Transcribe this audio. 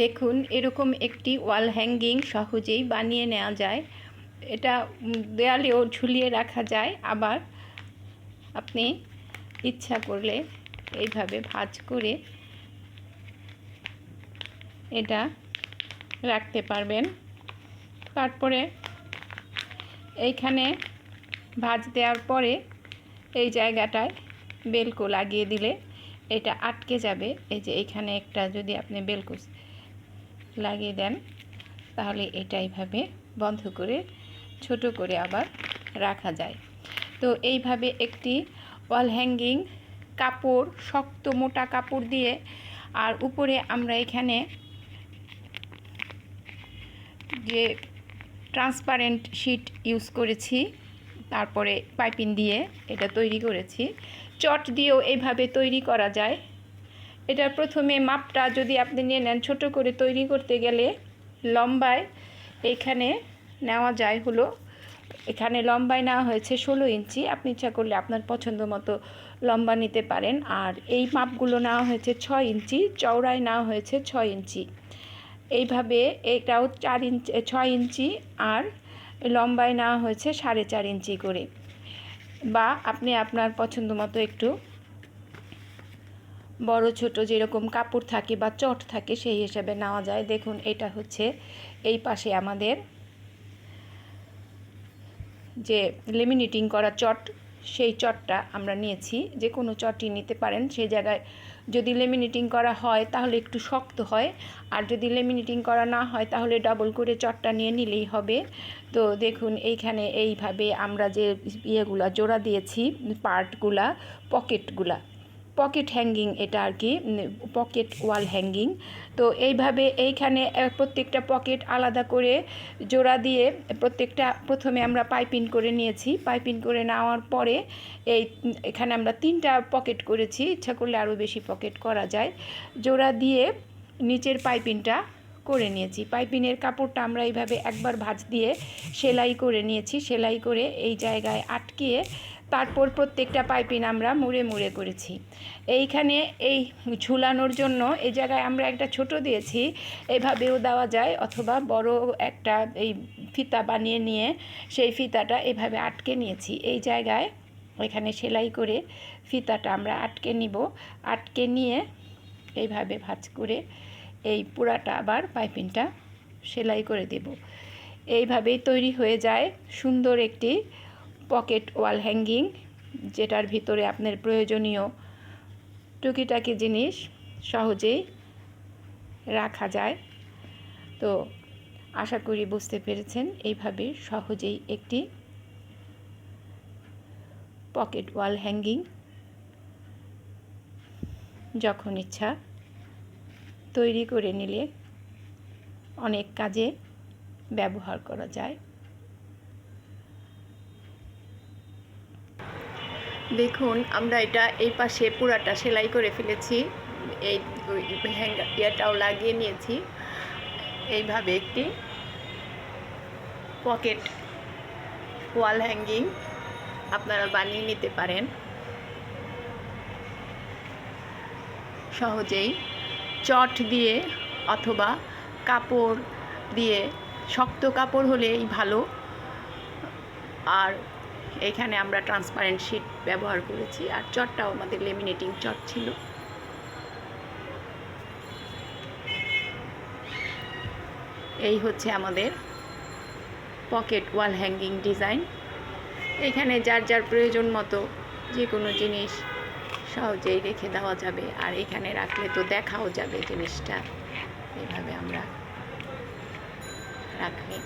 দেখুন এরকম একটি ওয়াল হ্যাঙ্গিং সহজেই বানিয়ে নেওয়া যায়। এটা দেয়ালেও ঝুলিয়ে রাখা যায়, আবার আপনি ইচ্ছা করলে এইভাবে ভাঁজ করে এটা রাখতে পারবেন। তারপরে এইখানে ভাঁজ দেওয়ার পরে এই জায়গাটায় বেলকো লাগিয়ে দিলে এটা আটকে যাবে। এই যে এইখানে একটা যদি আপনি বেলকো লাগিয়ে দেন তাহলে এটা এইভাবে বন্ধ করে ছোট করে আবার রাখা যায়। তো এইভাবে একটি ওয়াল হ্যাঙ্গিং কাপড়, শক্ত মোটা কাপড় দিয়ে, আর উপরে আমরা এখানে যে ট্রান্সপারেন্ট শিট ইউজ করেছি, তারপরে পাইপিং দিয়ে এটা তৈরি করেছি। চট দিয়েও এইভাবে তৈরি করা যায়। এটার প্রথমে মাপটা যদি আপনি নিয়ে নেন, ছোট করে তৈরি করতে গেলে লম্বায় এখানে নেওয়া যায় হলো, এখানে লম্বায় নেওয়া হয়েছে 16 ইঞ্চি। আপনি ইচ্ছা করলে আপনার পছন্দ মতো লম্বা নিতে পারেন। আর এই মাপগুলো নেওয়া হয়েছে 6 ইঞ্চি, চওড়ায় নেওয়া হয়েছে 6 ইঞ্চি। এইভাবে এটাও 6 ইঞ্চি আর লম্বায় নেওয়া হয়েছে 4.5 ইঞ্চি করে, বা আপনি আপনার পছন্দ মতো একটু বড় ছোট যেরকম কাপড় থাকে বা চট থাকে সেই হিসাবে নেওয়া যায়। দেখুন এটা হচ্ছে এই পাশে আমাদের যে লেমিনেটিং করা চট, সেই চটটা আমরা নিয়েছি। যে কোনো চটই নিতে পারেন। সেই জায়গায় যদি লেমিনেটিং করা হয় তাহলে একটু শক্ত হয়, আর যদি লেমিনেটিং করা না হয় তাহলে ডাবল করে চটটা নিয়ে নিলেই হবে। তো দেখুন এইখানে এইভাবে আমরা যে ইয়েগুলা জোড়া দিয়েছি, পার্টগুলা, পকেট হ্যাঙ্গিং, এটা আর কি পকেট ওয়াল হ্যাঙ্গিং। তো এইভাবে এইখানে প্রত্যেকটা পকেট আলাদা করে জোড়া দিয়ে প্রত্যেকটা প্রথমে আমরা পাইপিং করে নিয়েছি। পাইপিং করে নেওয়ার পরে এখানে আমরা 3টা পকেট করেছি, ইচ্ছা করলে আরও বেশি পকেট করা যায়। জোড়া দিয়ে নিচের পাইপিংটা করে নিয়েছি। পাইপিংয়ের কাপড়টা আমরা এইভাবে একবার ভাঁজ দিয়ে সেলাই করে নিয়েছি। সেলাই করে এই জায়গায় আটকিয়ে তারপর প্রত্যেকটা পাইপিং আমরা মুড়ে মুড়ে করেছি। এইখানে এই ঝুলানোর জন্য এই জায়গায় আমরা একটা ছোট দিয়েছি, এভাবেও দেওয়া যায়, অথবা বড় একটা এই ফিতা বানিয়ে নিয়ে সেই ফিতাটা এভাবে আটকে নিয়েছি। এই জায়গায় এখানে সেলাই করে ফিতাটা আমরা আটকে নিব। আটকে নিয়ে এইভাবে ভাঁজ করে এই পুরাটা আবার পাইপিংটা সেলাই করে দেব। এইভাবেই তৈরি হয়ে যায় সুন্দর একটি পকেট ওয়াল হ্যাঙ্গিং, যেটার ভিতরে আপনার প্রয়োজনীয় টুকিটাকি জিনিস সহজেই রাখা যায়। তো আশা করি বুঝতে পেরেছেন। এইভাবে সহজেই একটি পকেট ওয়াল হ্যাঙ্গিং যখন ইচ্ছা তৈরি করে নিলে অনেক কাজে ব্যবহার করা যায়। দেখুন আমরা এটা এই পাশে পুরাটা সেলাই করে ফেলেছি, এই ইয়েটাও লাগিয়ে নিয়েছি। এইভাবে একটি পকেট ওয়াল হ্যাঙ্গিং আপনারা বানিয়ে নিতে পারেন সহজেই, চট দিয়ে অথবা কাপড় দিয়ে। শক্ত কাপড় হলেই ভালো। আর এখানে আমরা ট্রান্সপারেন্ট শিট ব্যবহার করেছি, আর চটটাও আমাদের লেমিনেটিং চট ছিল। এই হচ্ছে আমাদের পকেট ওয়াল হ্যাঙ্গিং ডিজাইন। এখানে যার যার প্রয়োজন মতো যে কোনো জিনিস সহজেই রেখে দেওয়া যাবে, আর এখানে রাখলে তো দেখাও যাবে জিনিসটা। এইভাবে আমরা রাখলে